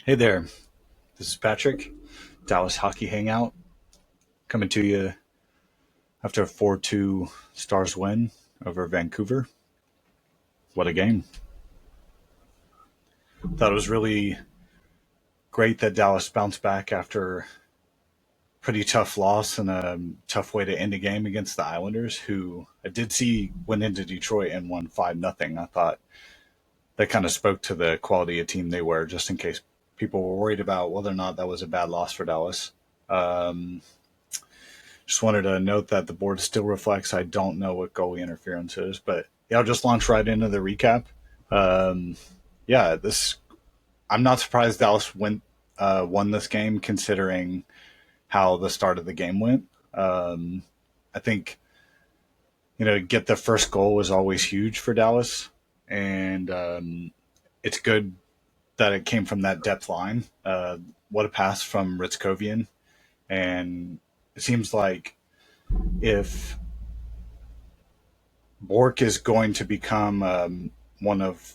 Hey there, this is Patrick, Dallas Hockey Hangout, coming to you after a 4-2 Stars win over Vancouver. What a game. Thought it was really great that Dallas bounced back after a pretty tough loss and a tough way to end a game against the Islanders, who I did see went into Detroit and won 5-0. I thought that kind of spoke to the quality of team they were, just in case people were worried about whether or not that was a bad loss for Dallas. Um, Just wanted to note that the board still reflects I don't know what goalie interference is, but yeah, I'll just launch right into the recap. Um, yeah, this I'm not surprised Dallas won this game considering how the start of the game went. I think get the first goal was always huge for Dallas, and it's good that it came from that depth line. What a pass from Ritzkovian, and it seems like if Bork is going to become one of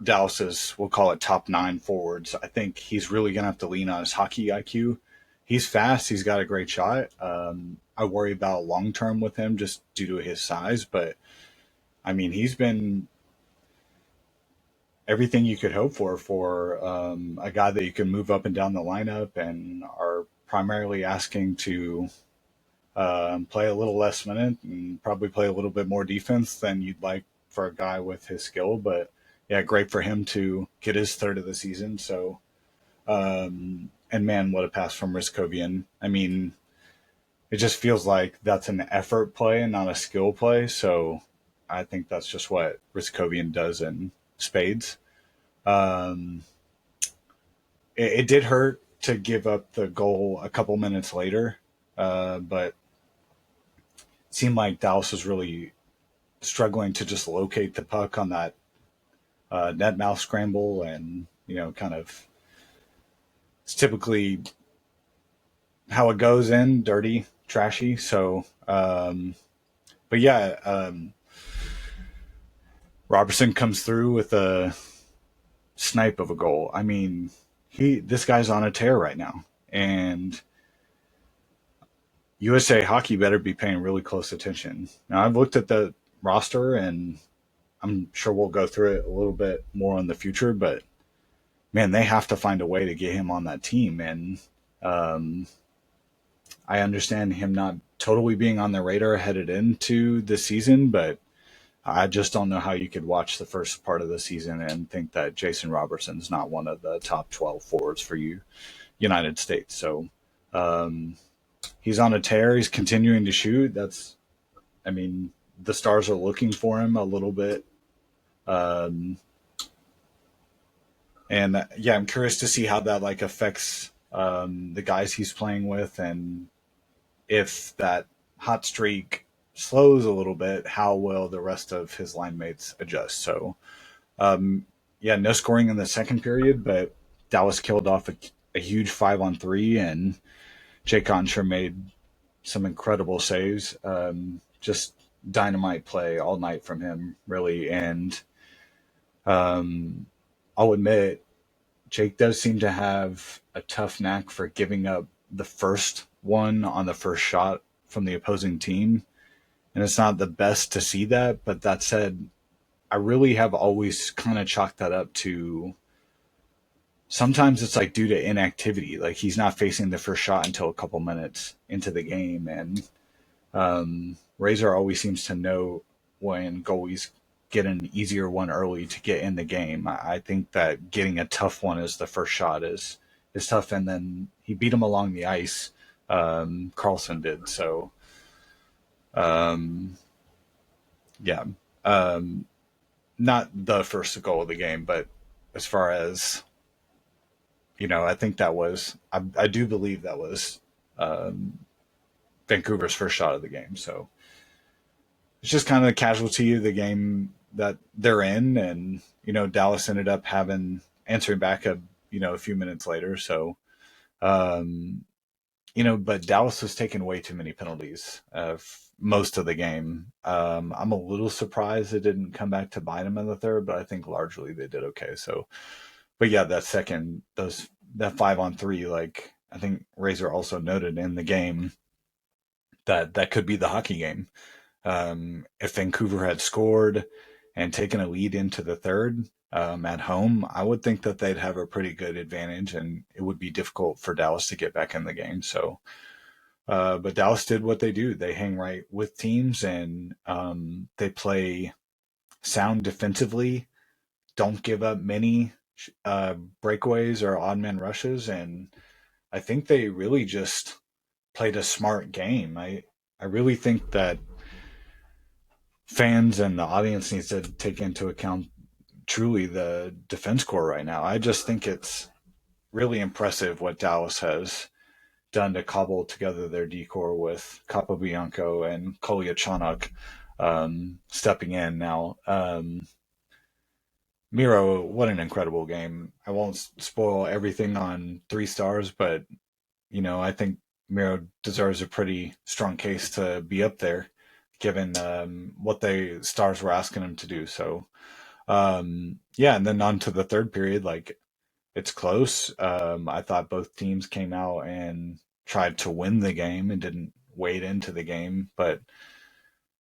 Dallas's, we'll call it top nine forwards. I think he's really going to have to lean on his hockey IQ. He's fast. He's got a great shot. I worry about long term with him just due to his size, but I mean, he's been everything you could hope for a guy that you can move up and down the lineup and are primarily asking to play a little less minute and probably play a little bit more defense than you'd like for a guy with his skill. But yeah, great for him to get his third of the season. So, and man, what a pass from Riskovian. I mean, it just feels like that's an effort play and not a skill play. So I think that's just what Riskovian does in spades. Um, it did hurt to give up the goal a couple minutes later, but seemed like Dallas was really struggling to just locate the puck on that net mouth scramble, and kind of it's typically how it goes in dirty, trashy. So, but yeah, Robertson comes through with a snipe of a goal. I mean, this guy's on a tear right now, and USA Hockey better be paying really close attention. Now, I've looked at the roster, and I'm sure we'll go through it a little bit more in the future, but man, they have to find a way to get him on that team. And um, I understand him not totally being on the radar headed into the season, but I just don't know how you could watch the first part of the season and think that Jason Robertson's not one of the top 12 forwards for you, United States. So um, he's on a tear. He's continuing to shoot. I mean, the Stars are looking for him a little bit. Um, and yeah, I'm curious to see how that like affects the guys he's playing with, and if that hot streak slows a little bit, how will the rest of his line mates adjust? So, um, yeah, no scoring in the second period, but Dallas killed off a huge 5-on-3, and Jake Onsher made some incredible saves. Just dynamite play all night from him, really. And um, I'll admit, Jake does seem to have a tough knack for giving up the first one on the first shot from the opposing team. And it's not the best to see that. But that said, I really have always kind of chalked that up to sometimes it's like due to inactivity. Like he's not facing the first shot until a couple minutes into the game. And Razor always seems to know when goalies get an easier one early to get in the game. I think that getting a tough one as the first shot is tough, and then he beat him along the ice. Carlson did so. Um, yeah, um, not the first goal of the game, but as far as I think that was I do believe that was um, Vancouver's first shot of the game. So it's just kind of the casualty of the game that they're in, and Dallas ended up having answering back a few minutes later. So um, but Dallas was taking way too many penalties most of the game. I'm a little surprised it didn't come back to bite them in the third, but I think largely they did okay. So, but yeah, that second those that 5-on-3, like I think Razor also noted in the game, that could be the hockey game. If Vancouver had scored and taken a lead into the third at home, I would think that they'd have a pretty good advantage, and it would be difficult for Dallas to get back in the game. So, but Dallas did what they do. They hang right with teams, and they play sound defensively, don't give up many breakaways or odd man rushes, and I think they really just played a smart game. I really think that fans and the audience needs to take into account truly the defense core right now. I just think it's really impressive what Dallas has done to cobble together their decor with Capobianco and Kolyachonok stepping in now. Miro, what an incredible game. I won't spoil everything on 3 stars, but I think Miro deserves a pretty strong case to be up there, given what the stars were asking him to do. So, yeah, and then on to the third period, like it's close. I thought both teams came out and tried to win the game and didn't wade into the game, but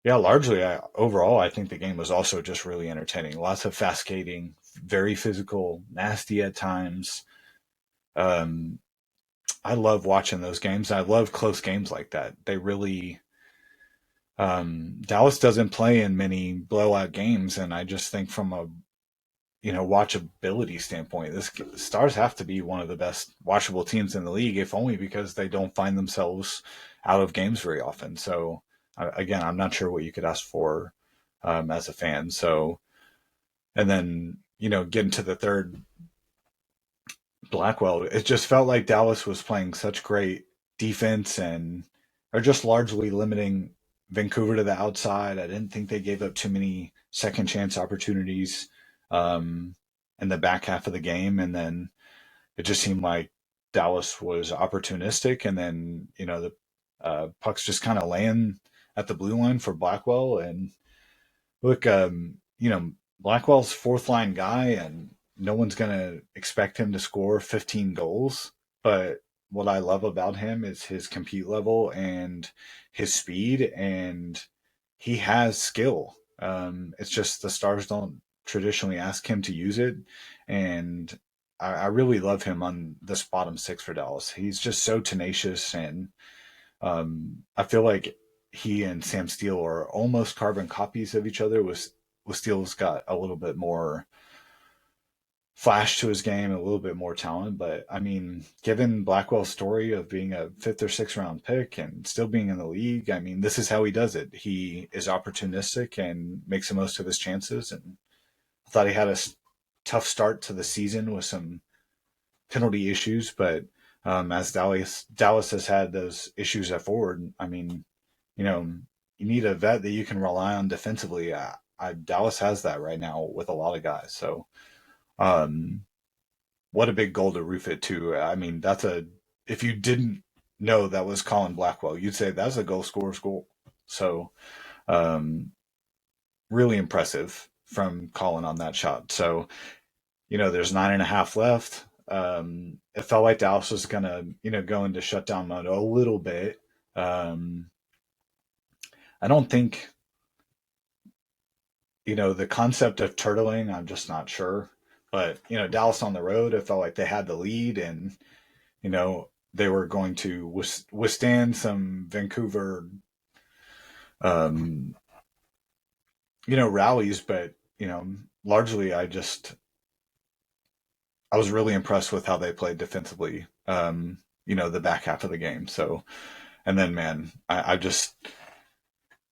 yeah, largely, overall, I think the game was also just really entertaining. Lots of fast skating, very physical, nasty at times. Um, I love watching those games. I love close games like that. They really Dallas doesn't play in many blowout games, and I just think from a watchability standpoint, this Stars have to be one of the best watchable teams in the league, if only because they don't find themselves out of games very often. So again, I'm not sure what you could ask for as a fan. So and then getting to the third, Blackwell, it just felt like Dallas was playing such great defense and are just largely limiting Vancouver to the outside. I didn't think they gave up too many second chance opportunities in the back half of the game, and then it just seemed like Dallas was opportunistic, and then the pucks just kind of laying at the blue line for Blackwell. And look, Blackwell's fourth line guy, and no one's going to expect him to score 15 goals. But what I love about him is his compete level and his speed, and he has skill. It's just the Stars don't traditionally ask him to use it. And I really love him on this bottom six for Dallas. He's just so tenacious, and I feel like he and Sam Steele are almost carbon copies of each other. With Steele's got a little bit more flash to his game, a little bit more talent. But I mean, given Blackwell's story of being a fifth or sixth round pick and still being in the league, I mean, this is how he does it. He is opportunistic and makes the most of his chances. And I thought he had a tough start to the season with some penalty issues, but as Dallas has had those issues at forward, I mean, you know, you need a vet that you can rely on defensively. Dallas has that right now with a lot of guys. So, um, what a big goal to roof it too. I mean, if you didn't know that was Colin Blackwell, you'd say that's a goal scorer's goal. So, um, really impressive from Colin on that shot. So, there's 9.5 left. It felt like Dallas was gonna, go into shutdown mode a little bit. Um, I don't think, the concept of turtling, I'm just not sure. But, Dallas on the road, it felt like they had the lead, and, they were going to withstand some Vancouver, um, rallies. But, largely I was really impressed with how they played defensively, the back half of the game. So, and then, man, I just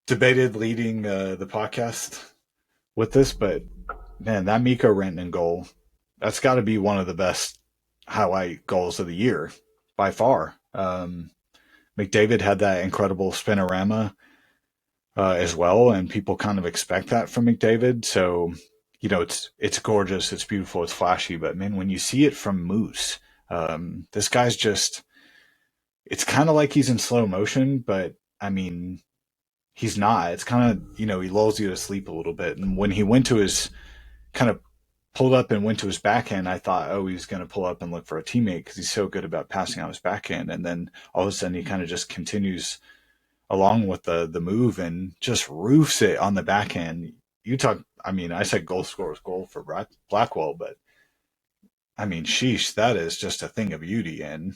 debated leading the podcast with this, but man, that Mikko Rantanen goal, that's got to be one of the best highlight goals of the year by far. McDavid had that incredible spinorama as well, and people kind of expect that from McDavid. So, it's gorgeous, it's beautiful, it's flashy, but man, when you see it from Moose, this guy's just, it's kind of like he's in slow motion, but I mean, he's not. It's kind of, he lulls you to sleep a little bit. And when he went to his kind of pulled up and went to his backhand, I thought, oh, he's going to pull up and look for a teammate because he's so good about passing on his backhand. And then all of a sudden he kind of just continues along with the move and just roofs it on the backhand. You talk, I mean, I said goal scorer's goal for Blackwell, but I mean, sheesh, that is just a thing of beauty. And,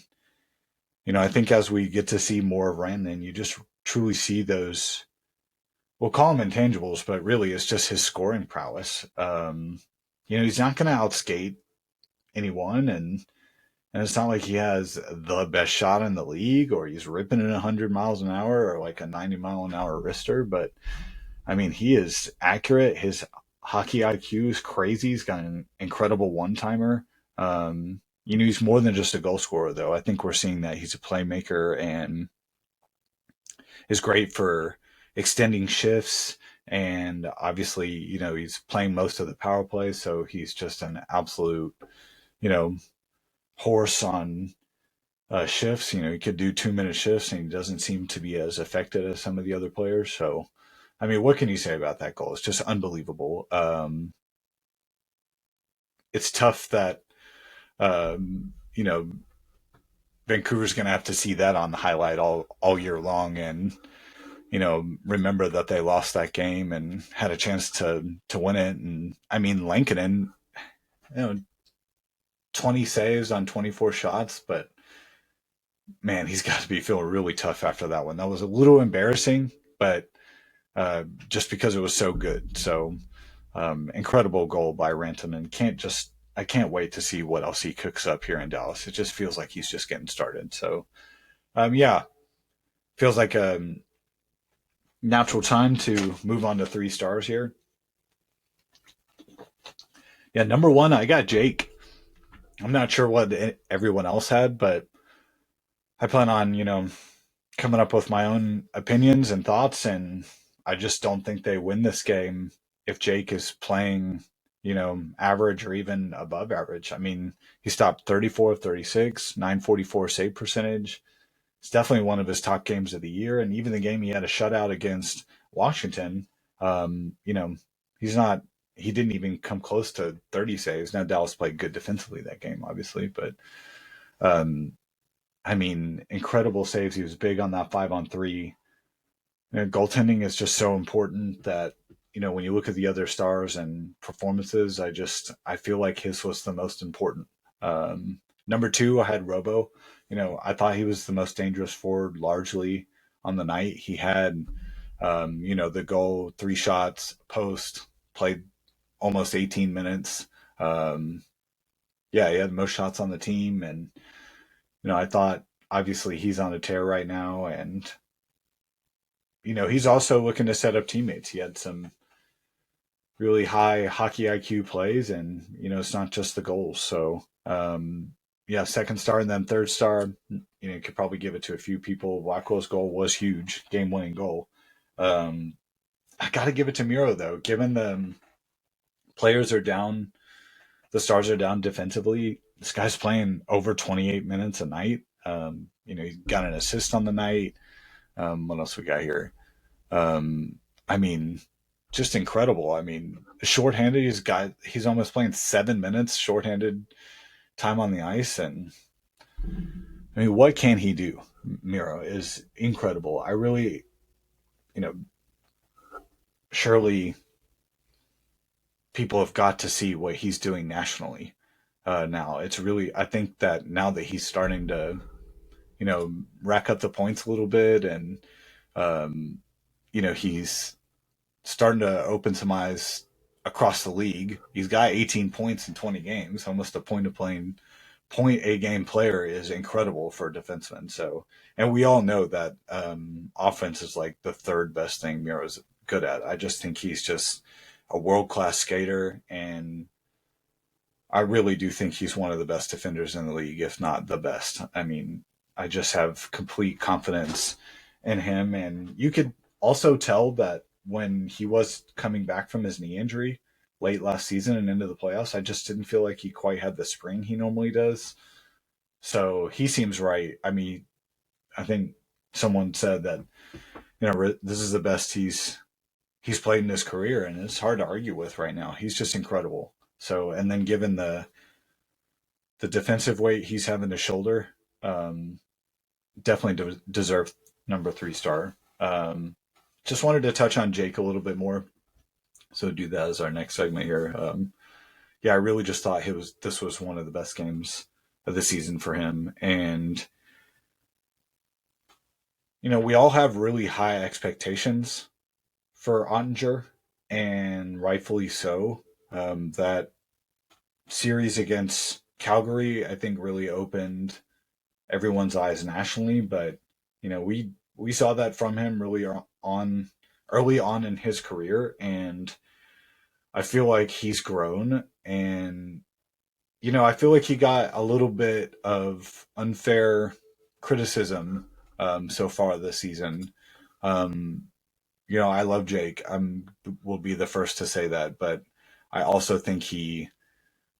I think as we get to see more of Randon, you just truly see those, we'll call them intangibles, but really it's just his scoring prowess. He's not going to outskate anyone, and it's not like he has the best shot in the league or he's ripping it 100 miles an hour or like a 90-mile-an-hour wrister. But I mean, he is accurate. His hockey IQ is crazy. He's got an incredible one-timer. He's more than just a goal scorer, though. I think we're seeing that he's a playmaker and is great for extending shifts. And obviously, he's playing most of the power play, so he's just an absolute, horse on shifts. He could do 2-minute shifts, and he doesn't seem to be as affected as some of the other players. So, I mean, what can you say about that goal? It's just unbelievable. It's tough that Vancouver's going to have to see that on the highlight all year long, and remember that they lost that game and had a chance to win it. And I mean, Lankinen, 20 saves on 24 shots, but man, he's got to be feeling really tough after that one. That was a little embarrassing, but just because it was so good. So incredible goal by Rantanen, and I can't wait to see what else he cooks up here in Dallas. It just feels like he's just getting started. So yeah, feels like a natural time to move on to 3 stars here. Yeah, number 1, I got Jake. I'm not sure what everyone else had, but I plan on, coming up with my own opinions and thoughts, and I just don't think they win this game if Jake is playing, average or even above average. I mean, he stopped 34 of 36, 944 save percentage. It's definitely one of his top games of the year, and even the game he had a shutout against Washington, he's not. He didn't even come close to 30 saves. Now Dallas played good defensively that game, obviously, but I mean, incredible saves. He was big on that 5-on-3. Goaltending is just so important that when you look at the other stars and performances, I feel like his was the most important. Number 2, I had Robo. I thought he was the most dangerous forward largely on the night. He had, the goal, 3 shots, post, played almost 18 minutes. Yeah, he had the most shots on the team. And, I thought obviously he's on a tear right now. And, he's also looking to set up teammates. He had some really high hockey IQ plays, and, it's not just the goals. So, yeah, 2nd star, and then 3rd star, you could probably give it to a few people. Blackwell's goal was huge, game-winning goal. I got to give it to Miro, though. Given the players are down, the stars are down defensively, this guy's playing over 28 minutes a night. He got an assist on the night. What else we got here? I mean, just incredible. I mean, shorthanded, he's almost playing 7 minutes shorthanded time on the ice. And I mean, what can he do? Miro is incredible. I really, surely people have got to see what he's doing nationally. Now it's really, I think that now that he's starting to, rack up the points a little bit, and, he's starting to open some eyes across the league. He's got 18 points in 20 games, almost a point a game player is incredible for a defenseman. So, and we all know that offense is like the 3rd best thing Miro's good at. I just think he's just a world-class skater, and I really do think he's one of the best defenders in the league, if not the best. I mean, I just have complete confidence in him, and you could also tell that when he was coming back from his knee injury late last season and into the playoffs, I just didn't feel like he quite had the spring he normally does. So he seems right. I mean, I think someone said that, this is the best he's played in his career, and it's hard to argue with right now. He's just incredible. So, and then given the defensive weight he's having to shoulder, um, definitely deserve number 3 star. Just wanted to touch on Jake a little bit more, so do that as our next segment here. Yeah, I really just thought this was one of the best games of the season for him, and we all have really high expectations for Oettinger, and rightfully so. That series against Calgary, I think, really opened everyone's eyes nationally. But we saw that from him really early on in his career, and I feel like he's grown. And I feel like he got a little bit of unfair criticism so far this season. Um, I love Jake. Will be the first to say that, but I also think he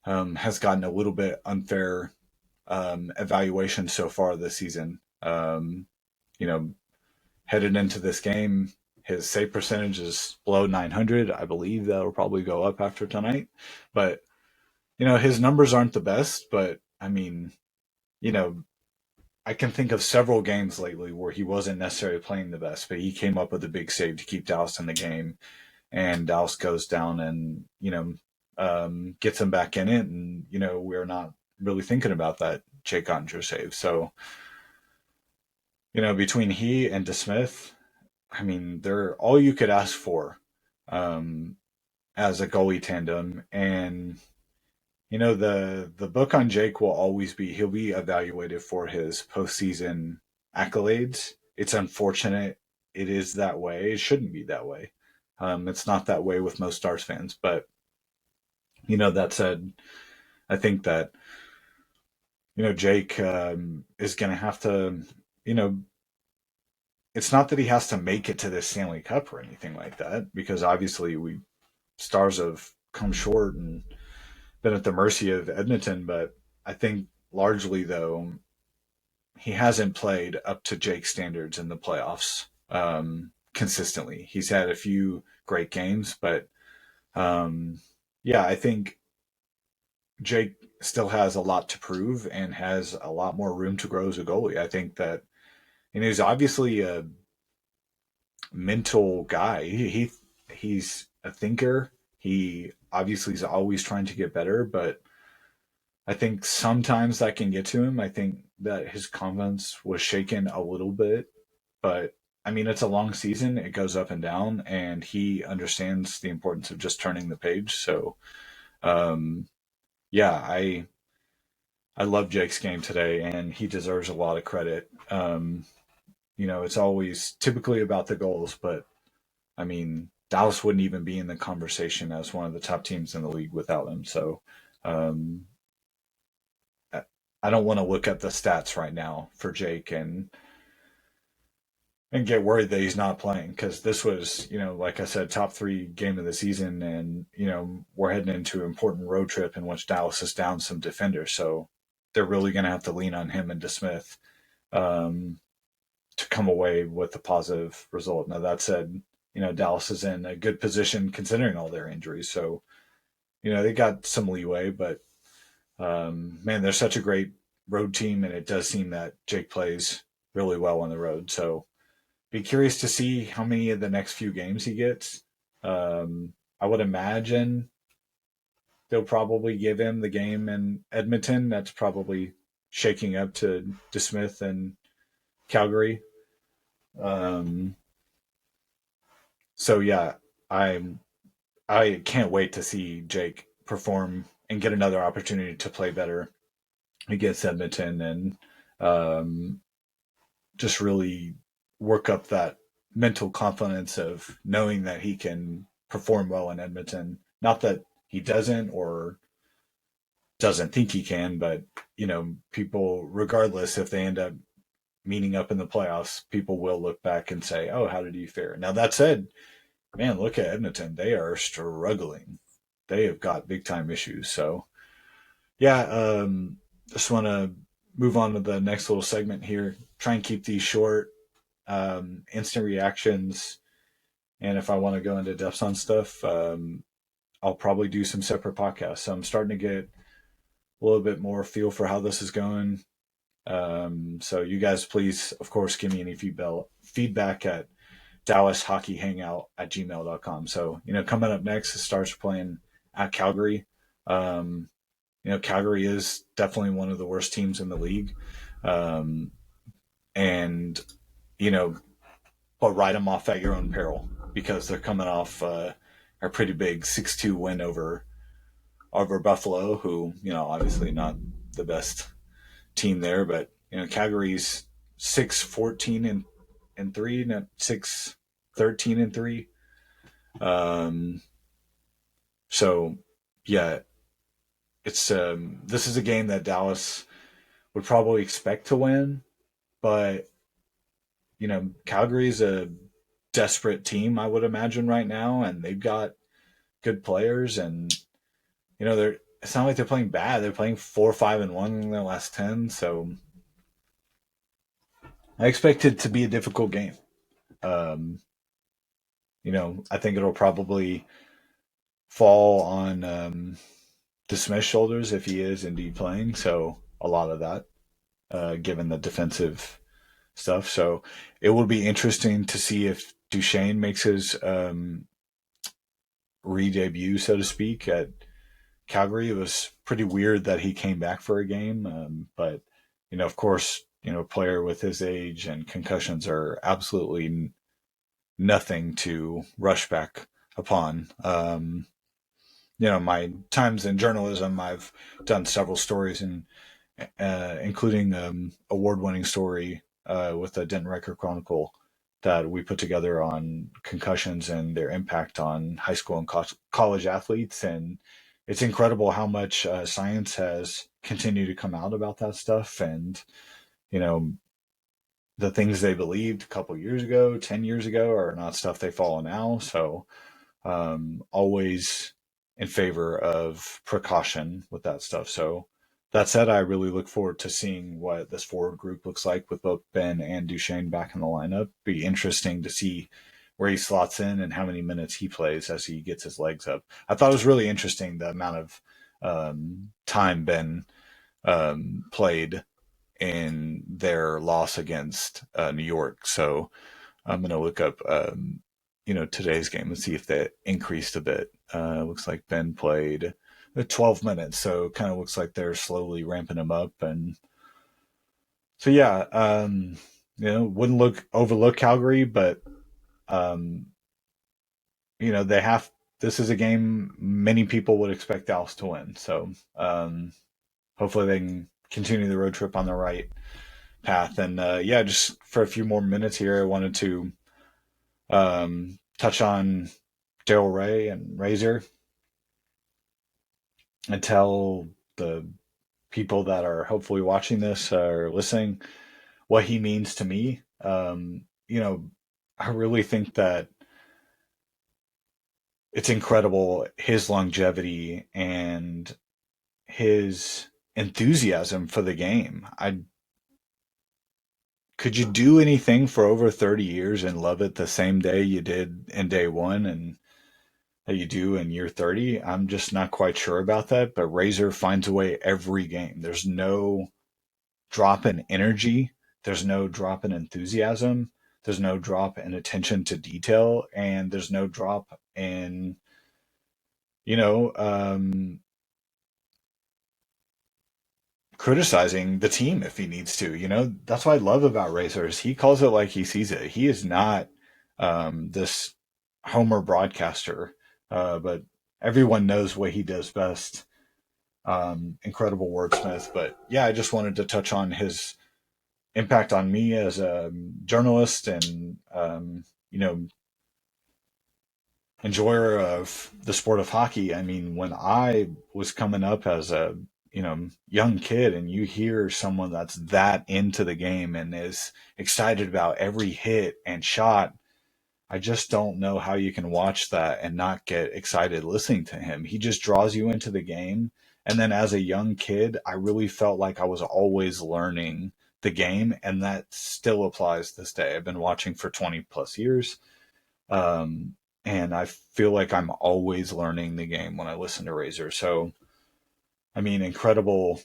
has gotten a little bit unfair evaluation so far this season. You know, Headed into this game, his save percentage is below 900. I believe that'll probably go up after tonight, but his numbers aren't the best. But I mean, you know, I can think of several games lately where he wasn't necessarily playing the best, but he came up with a big save to keep Dallas in the game, and Dallas goes down and gets him back in it, and we're not really thinking about that Jake Ottinger save. So between he and DeSmith, I mean they're all you could ask for um, as a goalie tandem, and the book on Jake will always be he'll be evaluated for his postseason accolades. It's unfortunate it is that way. It shouldn't be that way. It's not that way with most Stars fans, but that said, I think that Jake is going to have to you know it's not that he has to make it to the Stanley Cup or anything like that, because obviously we Stars have come short and been at the mercy of Edmonton, but I think largely though he hasn't played up to Jake's standards in the playoffs consistently. He's had a few great games, but yeah, I think Jake still has a lot to prove and has a lot more room to grow as a goalie. I think that he's obviously a mental guy. He's a thinker. He obviously is always trying to get better, but I think sometimes that can get to him. I think that his confidence was shaken a little bit, but I mean, it's a long season. It goes up and down, and he understands the importance of just turning the page. So, um, yeah, I love Jake's game today, and he deserves a lot of credit. It's always typically about the goals, but I mean, Dallas wouldn't even be in the conversation as one of the top teams in the league without him. So, um, I don't want to look at the stats right now for Jake and get worried that he's not playing, because this was, like I said, top 3 game of the season, and we're heading into an important road trip in which Dallas is down some defenders, so they're really going to have to lean on him and DeSmith um, to come away with a positive result. Now that said, Dallas is in a good position considering all their injuries, so they got some leeway, but man, they're such a great road team, and it does seem that Jake plays really well on the road. So be curious to see how many of the next few games he gets. I would imagine they'll probably give him the game in Edmonton. That's probably shaking up to DeSmith and Calgary. Um, so yeah, I I can't wait to see Jake perform and get another opportunity to play better against Edmonton, and um, just really work up that mental confidence of knowing that he can perform well in Edmonton. Not that he doesn't or doesn't think he can, but people, regardless if they end up meeting up in the playoffs, people will look back and say, "Oh, how did he fare?" Now that said, man, look at Edmonton; they are struggling. They have got big time issues. So yeah, just want to move on to the next little segment here. Try and keep these short, instant reactions. And if I want to go into depth on stuff, I'll probably do some separate podcasts. So I'm starting to get a little bit more feel for how this is going. So you guys, please, of course, give me any feedback at dallashockeyhangout@gmail.com. So, coming up next, the Stars are playing at Calgary. Um, Calgary is definitely one of the worst teams in the league. Um, and, you know, but write them off at your own peril because they're coming off a pretty big 6-2 win over Buffalo, who, obviously not the best team there, but, Calgary's 6-14-3, not 6-13-3. So yeah, it's this is a game that Dallas would probably expect to win, but Calgary's a desperate team, I would imagine right now, and they've got good players, and they're it's not like they're playing bad. They're playing 4-5-1 in their last 10, so I expect it to be a difficult game. Um, I think it'll probably fall on the Smith shoulders if he is indeed playing. So a lot of that, given the defensive stuff. So it will be interesting to see if Duchesne makes his re-debut, so to speak, at Calgary. It was pretty weird that he came back for a game, but of course, a player with his age and concussions are absolutely nothing to rush back upon. My times in journalism, I've done several stories, and including award-winning story with the Denton Record Chronicle that we put together on concussions and their impact on high school and college athletes. And it's incredible how much science has continued to come out about that stuff. And, the things they believed a couple years ago, 10 years ago, are not stuff they follow now. So always in favor of precaution with that stuff. So that said, I really look forward to seeing what this forward group looks like with both Ben and Duchesne back in the lineup. Be interesting to see where he slots in and how many minutes he plays as he gets his legs up. I thought it was really interesting the amount of time Ben played in their loss against New York. So I'm going to look up, today's game and see if that increased a bit. Looks like Ben played 12 minutes, so it kind of looks like they're slowly ramping him up. And so, yeah, wouldn't overlook Calgary, but, they have, this is a game many people would expect Dallas to win. So hopefully they can continue the road trip on the right path. And just for a few more minutes here, I wanted to touch on Daryl Ray and Razor and tell the people that are hopefully watching this or listening what he means to me. I really think that it's incredible his longevity and his enthusiasm for the game. Could you do anything for over 30 years and love it the same day you did in day one and that you do in year 30? I'm just not quite sure about that, but Razor finds a way every game. There's no drop in energy. There's no drop in enthusiasm. There's no drop in attention to detail. And there's no drop in, criticizing the team if he needs to. That's what I love about Razor is he calls it like he sees it. He is not this Homer broadcaster, but everyone knows what he does best. Incredible wordsmith. But yeah, I just wanted to touch on his impact on me as a journalist and, enjoyer of the sport of hockey. I mean, when I was coming up as a, young kid and you hear someone that's that into the game and is excited about every hit and shot, I just don't know how you can watch that and not get excited listening to him. He just draws you into the game. And then as a young kid, I really felt like I was always learning the game. And that still applies this day. I've been watching for 20 plus years. and I feel like I'm always learning the game when I listen to Razor. So, I mean, incredible,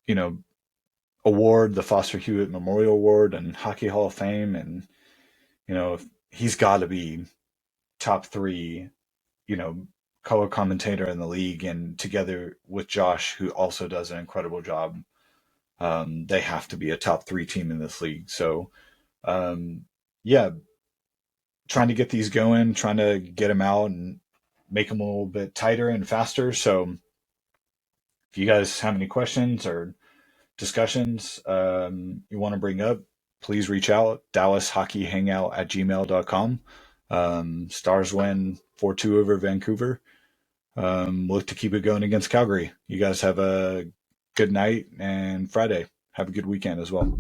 you know, award, the Foster Hewitt Memorial Award and Hockey Hall of Fame. And, he's got to be top three, you know, color commentator in the league. And together with Josh, who also does an incredible job, they have to be a top three team in this league. So, um, yeah, trying to get these going, trying to get them out and make them a little bit tighter and faster. So, if you guys have any questions or discussions you want to bring up, please reach out. dallashockeyhangout at gmail.com. Stars win 4-2 over Vancouver. Look to keep it going against Calgary. You guys have a good night and Friday. Have a good weekend as well.